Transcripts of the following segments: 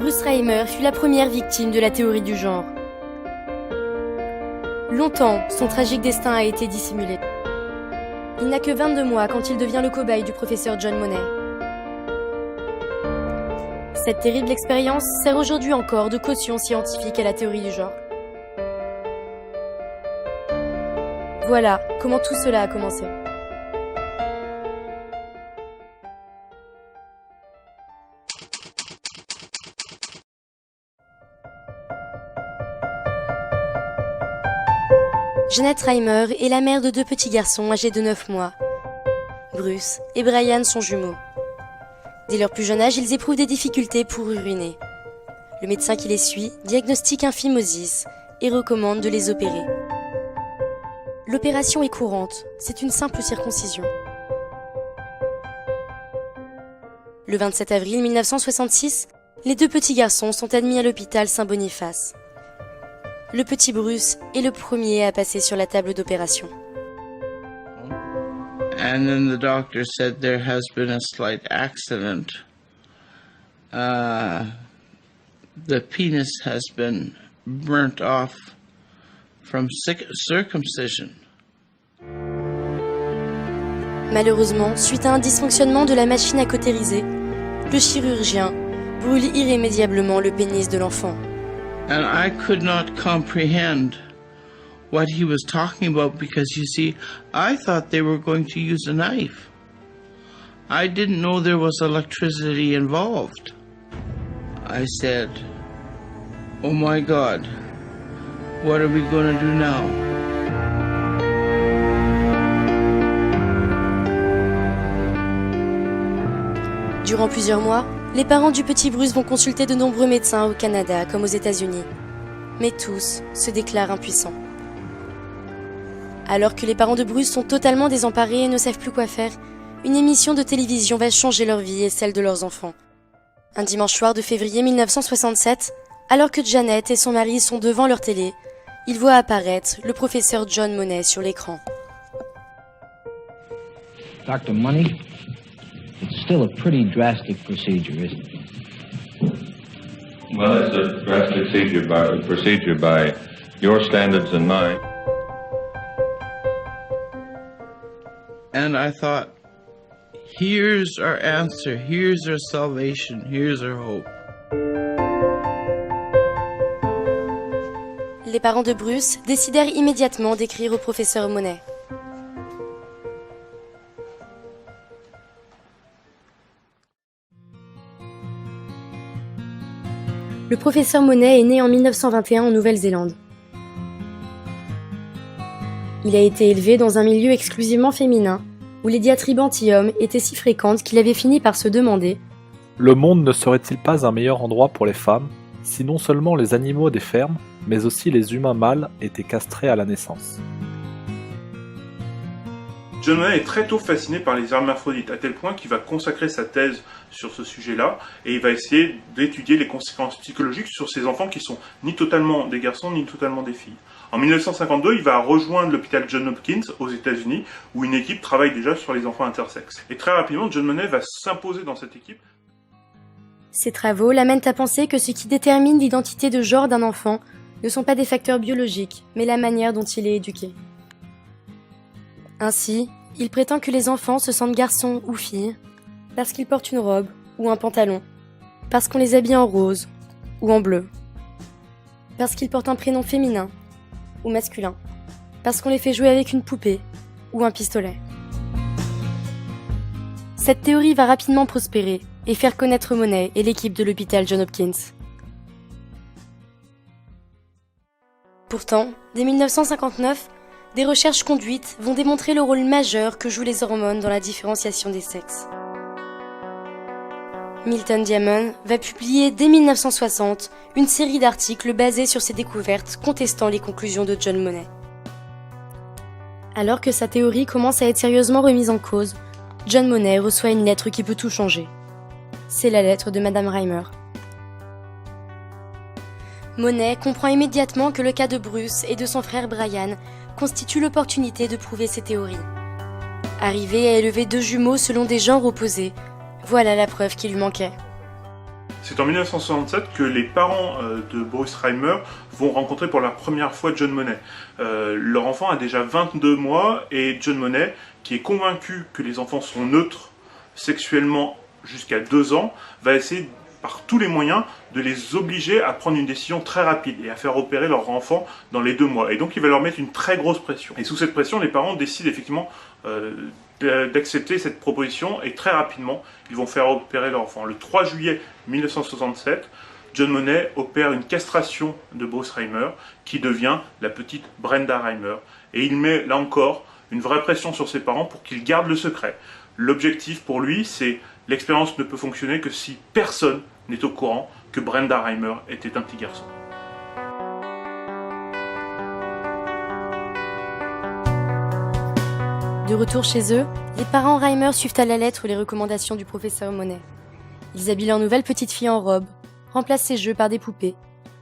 Bruce Reimer fut la première victime de la théorie du genre. Longtemps, son tragique destin a été dissimulé. Il n'a que 22 mois quand il devient le cobaye du professeur John Money. Cette terrible expérience sert aujourd'hui encore de caution scientifique à la théorie du genre. Voilà comment tout cela a commencé. Janet Reimer est la mère de 2 petits garçons âgés de 9 mois. Bruce et Brian sont jumeaux. Dès leur plus jeune âge, ils éprouvent des difficultés pour uriner. Le médecin qui les suit diagnostique un phimosis et recommande de les opérer. L'opération est courante, c'est une simple circoncision. Le 27 avril 1966, les 2 petits garçons sont admis à l'hôpital Saint-Boniface. Le petit Bruce est le premier à passer sur la table d'opération. And then the doctor said there has been a slight accident. The penis has been burnt off from circumcision. Malheureusement, suite à un dysfonctionnement de la machine à cautériser, le chirurgien brûle irrémédiablement le pénis de l'enfant. And I could not comprehend what he was talking about because, you see, I thought they were going to use a knife. I didn't know there was electricity involved. I said, "Oh my God, what are we going to do now?" Durant plusieurs mois, les parents du petit Bruce vont consulter de nombreux médecins au Canada comme aux États-Unis. Mais tous se déclarent impuissants. Alors que les parents de Bruce sont totalement désemparés et ne savent plus quoi faire, une émission de télévision va changer leur vie et celle de leurs enfants. Un dimanche soir de février 1967, alors que Janet et son mari sont devant leur télé, ils voient apparaître le professeur John Money sur l'écran. Dr. Money, it's still a pretty drastic procedure, isn't it? Well, it's a drastic procedure by your standards and mine. And I thought, here's our answer, here's our salvation, here's our hope. Les parents de Bruce décidèrent immédiatement d'écrire au professeur Money. Le professeur Money est né en 1921 en Nouvelle-Zélande. Il a été élevé dans un milieu exclusivement féminin, où les diatribes anti-hommes étaient si fréquentes qu'il avait fini par se demander « Le monde ne serait-il pas un meilleur endroit pour les femmes, si non seulement les animaux des fermes, mais aussi les humains mâles étaient castrés à la naissance ?» John Money est très tôt fasciné par les hermaphrodites, à tel point qu'il va consacrer sa thèse sur ce sujet-là, et il va essayer d'étudier les conséquences psychologiques sur ces enfants qui sont ni totalement des garçons, ni totalement des filles. En 1952, il va rejoindre l'hôpital Johns Hopkins aux États-Unis, où une équipe travaille déjà sur les enfants intersexes. Et très rapidement, John Money va s'imposer dans cette équipe. Ces travaux l'amènent à penser que ce qui détermine l'identité de genre d'un enfant ne sont pas des facteurs biologiques, mais la manière dont il est éduqué. Ainsi, il prétend que les enfants se sentent garçons ou filles parce qu'ils portent une robe ou un pantalon, parce qu'on les habille en rose ou en bleu, parce qu'ils portent un prénom féminin ou masculin, parce qu'on les fait jouer avec une poupée ou un pistolet. Cette théorie va rapidement prospérer et faire connaître Money et l'équipe de l'hôpital Johns Hopkins. Pourtant, dès 1959, des recherches conduites vont démontrer le rôle majeur que jouent les hormones dans la différenciation des sexes. Milton Diamond va publier dès 1960 une série d'articles basés sur ces découvertes contestant les conclusions de John Money. Alors que sa théorie commence à être sérieusement remise en cause, John Money reçoit une lettre qui peut tout changer. C'est la lettre de Madame Reimer. Money comprend immédiatement que le cas de Bruce et de son frère Brian constitue l'opportunité de prouver ses théories. Arrivé à élever 2 jumeaux selon des genres opposés, voilà la preuve qui lui manquait. C'est en 1967 que les parents de Bruce Reimer vont rencontrer pour la première fois John Monet. Leur enfant a déjà 22 mois et John Monet, qui est convaincu que les enfants sont neutres sexuellement jusqu'à 2 ans, va essayer par tous les moyens de les obliger à prendre une décision très rapide et à faire opérer leur enfant dans les 2 mois. Et donc il va leur mettre une très grosse pression. Et sous cette pression, les parents décident effectivement d'accepter cette proposition et très rapidement, ils vont faire opérer leur enfant. Le 3 juillet 1967, John Monet opère une castration de Bruce Reimer qui devient la petite Brenda Reimer. Et il met là encore une vraie pression sur ses parents pour qu'ils gardent le secret. L'objectif pour lui, c'est l'expérience ne peut fonctionner que si personne n'est au courant que Brenda Reimer était un petit garçon. De retour chez eux, les parents Reimer suivent à la lettre les recommandations du professeur Monet. Ils habillent leur nouvelle petite fille en robe, remplacent ses jeux par des poupées,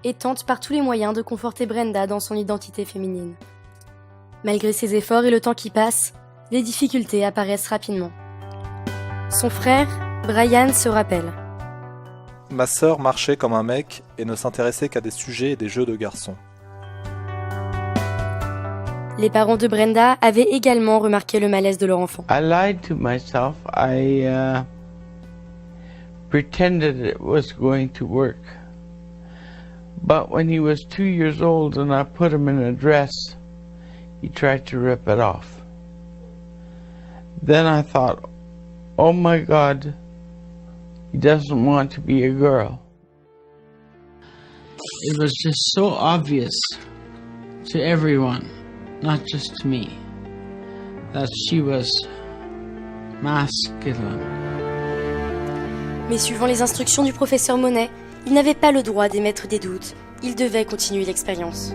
et tentent par tous les moyens de conforter Brenda dans son identité féminine. Malgré ses efforts et le temps qui passe, les difficultés apparaissent rapidement. Son frère, Brian, se rappelle. Ma sœur marchait comme un mec et ne s'intéressait qu'à des sujets et des jeux de garçons. Les parents de Brenda avaient également remarqué le malaise de leur enfant. I lied to myself. I pretended it was going to work. But when he was 2 years old and I put him in a dress, he tried to rip it off. Then I thought, oh my God, he doesn't want to be a girl. It was just so obvious to everyone, not just to me, that she was masculine. Mais suivant les instructions du professeur Monet, il n'avait pas le droit d'émettre des doutes. Il devait continuer l'expérience.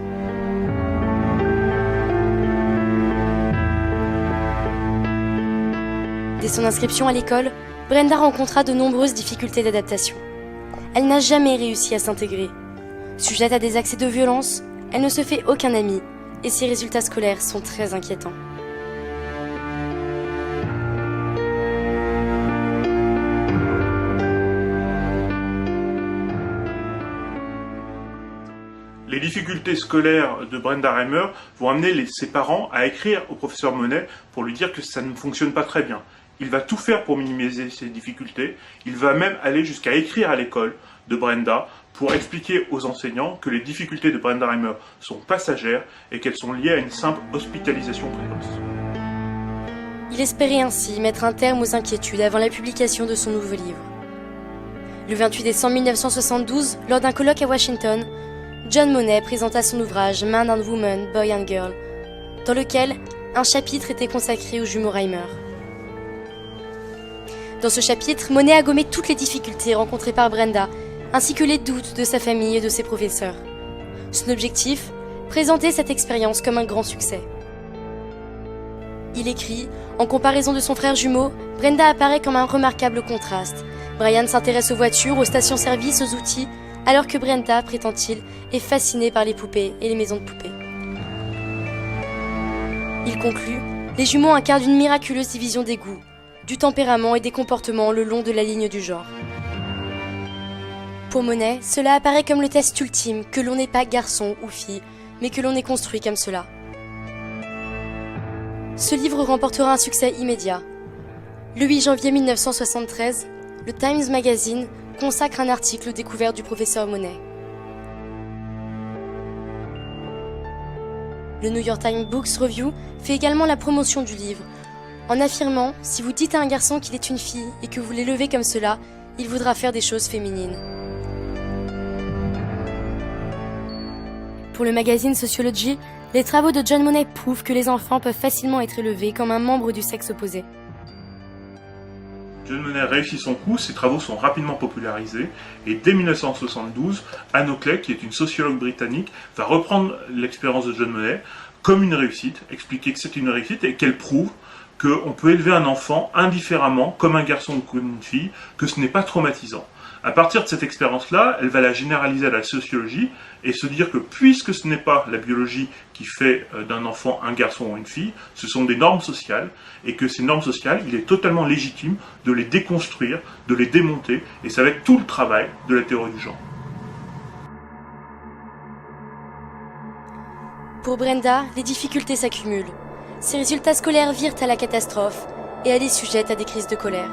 Dès son inscription à l'école, Brenda rencontra de nombreuses difficultés d'adaptation. Elle n'a jamais réussi à s'intégrer. Sujette à des accès de violence, elle ne se fait aucun ami et ses résultats scolaires sont très inquiétants. Les difficultés scolaires de Brenda Reimer vont amener ses parents à écrire au professeur Monet pour lui dire que ça ne fonctionne pas très bien. Il va tout faire pour minimiser ces difficultés. Il va même aller jusqu'à écrire à l'école de Brenda pour expliquer aux enseignants que les difficultés de Brenda Reimer sont passagères et qu'elles sont liées à une simple hospitalisation précoce. Il espérait ainsi mettre un terme aux inquiétudes avant la publication de son nouveau livre. Le 28 décembre 1972, lors d'un colloque à Washington, John Monet présenta son ouvrage Man and Woman, Boy and Girl, dans lequel un chapitre était consacré aux jumeaux Reimer. Dans ce chapitre, Monet a gommé toutes les difficultés rencontrées par Brenda, ainsi que les doutes de sa famille et de ses professeurs. Son objectif, présenter cette expérience comme un grand succès. Il écrit, en comparaison de son frère jumeau, Brenda apparaît comme un remarquable contraste. Brian s'intéresse aux voitures, aux stations-service, aux outils, alors que Brenda, prétend-il, est fascinée par les poupées et les maisons de poupées. Il conclut, les jumeaux incarnent une miraculeuse division des goûts, du tempérament et des comportements le long de la ligne du genre. Pour Monet, cela apparaît comme le test ultime que l'on n'est pas garçon ou fille, mais que l'on est construit comme cela. Ce livre remportera un succès immédiat. Le 8 janvier 1973, le Times Magazine consacre un article aux découvertes du professeur Monet. Le New York Times Books Review fait également la promotion du livre, en affirmant « Si vous dites à un garçon qu'il est une fille et que vous l'élevez comme cela, il voudra faire des choses féminines. » Pour le magazine Sociology, les travaux de John Monet prouvent que les enfants peuvent facilement être élevés comme un membre du sexe opposé. John Monet réussit son coup, ses travaux sont rapidement popularisés, et dès 1972, Anne Oakley, qui est une sociologue britannique, va reprendre l'expérience de John Monet comme une réussite, expliquer que c'est une réussite et qu'elle prouve qu'on peut élever un enfant indifféremment, comme un garçon ou comme une fille, que ce n'est pas traumatisant. À partir de cette expérience-là, elle va la généraliser à la sociologie et se dire que puisque ce n'est pas la biologie qui fait d'un enfant un garçon ou une fille, ce sont des normes sociales, et que ces normes sociales, il est totalement légitime de les déconstruire, de les démonter, et ça va être tout le travail de la théorie du genre. Pour Brenda, les difficultés s'accumulent. Ses résultats scolaires virent à la catastrophe et elle est sujette à des crises de colère.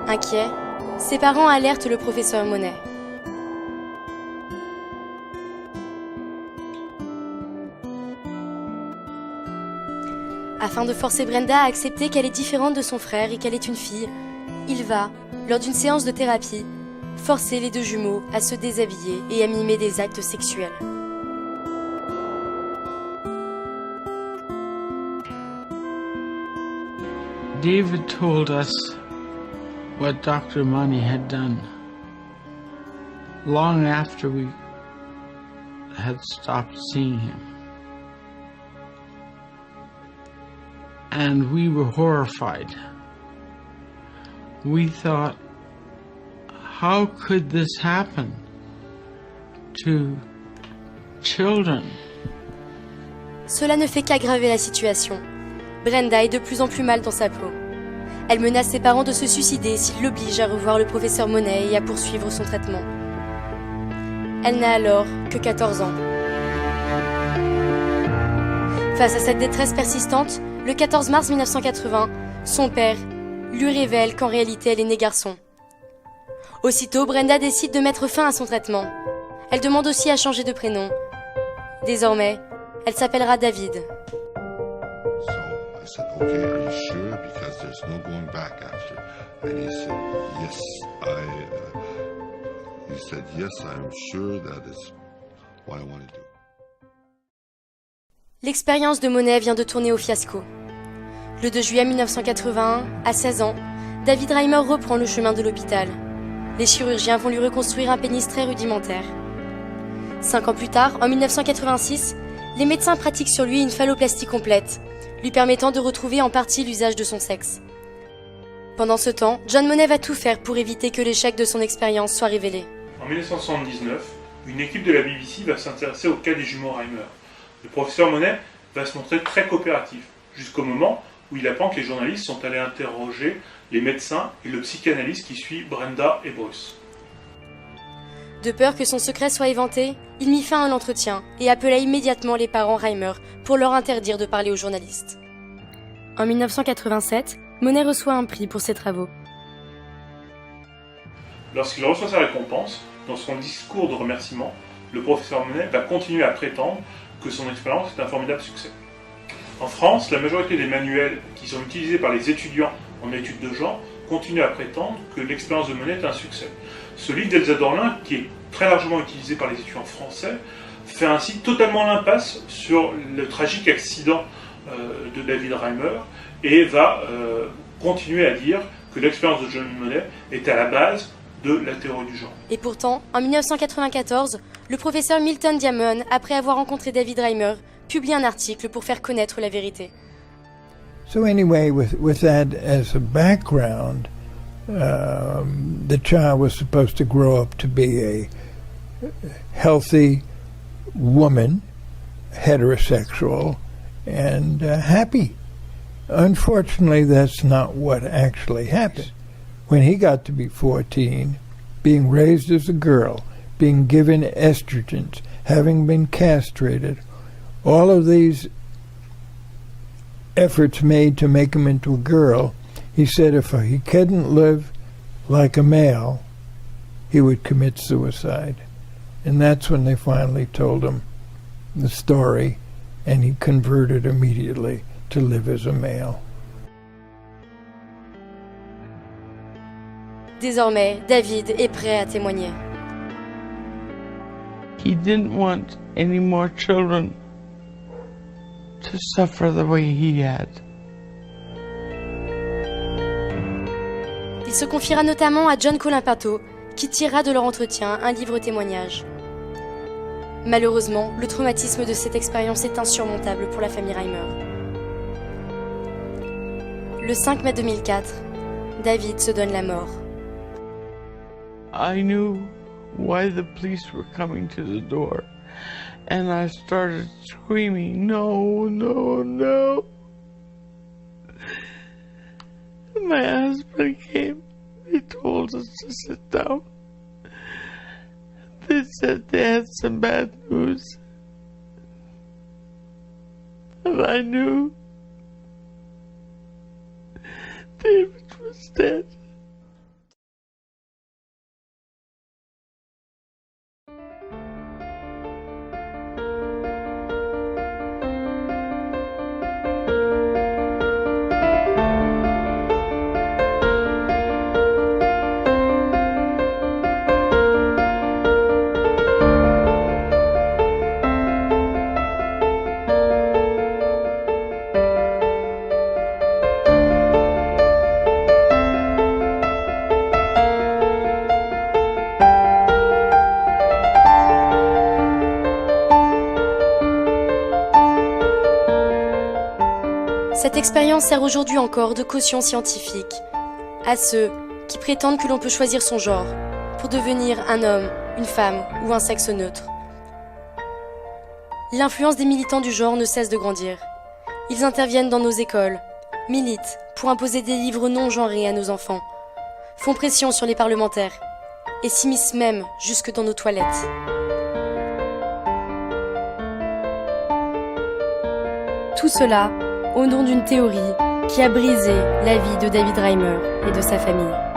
Inquiet, ses parents alertent le professeur Monet. Afin de forcer Brenda à accepter qu'elle est différente de son frère et qu'elle est une fille, il va, lors d'une séance de thérapie, forcer les deux jumeaux à se déshabiller et à mimer des actes sexuels. David told us what Dr. Money had done long after we had stopped seeing him. And we were horrified. We thought, how could this happen to children? Cela ne fait qu'aggraver la situation. Brenda est de plus en plus mal dans sa peau. Elle menace ses parents de se suicider s'ils l'obligent à revoir le professeur Monet et à poursuivre son traitement. Elle n'a alors que 14 ans. Face à cette détresse persistante, le 14 mars 1980, son père lui révèle qu'en réalité elle est née garçon. Aussitôt, Brenda décide de mettre fin à son traitement. Elle demande aussi à changer de prénom. Désormais, elle s'appellera David. I said, okay, are you sure? Because there's no going back after. And he said, yes, he said, yes, I'm sure that is what I want to do. L'expérience de Monet vient de tourner au fiasco. Le 2 juillet 1981, à 16 ans, David Reimer reprend le chemin de l'hôpital. Les chirurgiens vont lui reconstruire un pénis très rudimentaire. 5 ans plus tard, en 1986, les médecins pratiquent sur lui une phalloplastie complète, lui permettant de retrouver en partie l'usage de son sexe. Pendant ce temps, John Monet va tout faire pour éviter que l'échec de son expérience soit révélé. En 1979, une équipe de la BBC va s'intéresser au cas des jumeaux Reimer. Le professeur Monet va se montrer très coopératif, jusqu'au moment où il apprend que les journalistes sont allés interroger les médecins et le psychanalyste qui suit Brenda et Bruce. De peur que son secret soit éventé, il mit fin à l'entretien et appela immédiatement les parents Reimer pour leur interdire de parler aux journalistes. En 1987, Monet reçoit un prix pour ses travaux. Lorsqu'il reçoit sa récompense, dans son discours de remerciement, le professeur Monet va continuer à prétendre que son expérience est un formidable succès. En France, la majorité des manuels qui sont utilisés par les étudiants en études de genre continuent à prétendre que l'expérience de Monet est un succès. Ce livre d'Elsa Dorlin, qui est très largement utilisé par les étudiants français, fait ainsi totalement l'impasse sur le tragique accident de David Reimer et va continuer à dire que l'expérience de John Monet est à la base de la théorie du genre. Et pourtant, en 1994, le professeur Milton Diamond, après avoir rencontré David Reimer, publie un article pour faire connaître la vérité. So anyway, with that as a background, the child was supposed to grow up to be a healthy woman, heterosexual, and happy. Unfortunately, that's not what actually happened. When he got to be 14, being raised as a girl, being given estrogens, having been castrated, all of these efforts made to make him into a girl, he said if he couldn't live like a male, he would commit suicide. And that's when they finally told him the story, and he converted immediately to live as a male. Désormais, David est prêt à témoigner. He didn't want any more children to suffer the way he had. Il se confiera notamment à John Colin-Pateau, qui tirera de leur entretien un livre témoignage. Malheureusement, le traumatisme de cette expérience est insurmontable pour la famille Reimer. Le 5 mai 2004, David se donne la mort. I knew why the police were coming to the door, and I started screaming, "No, no, no!" My husband came. They told us to sit down. They said they had some bad news. And I knew David was dead. Cette expérience sert aujourd'hui encore de caution scientifique à ceux qui prétendent que l'on peut choisir son genre pour devenir un homme, une femme ou un sexe neutre. L'influence des militants du genre ne cesse de grandir. Ils interviennent dans nos écoles, militent pour imposer des livres non genrés à nos enfants, font pression sur les parlementaires et s'immiscent même jusque dans nos toilettes. Tout cela au nom d'une théorie qui a brisé la vie de David Reimer et de sa famille.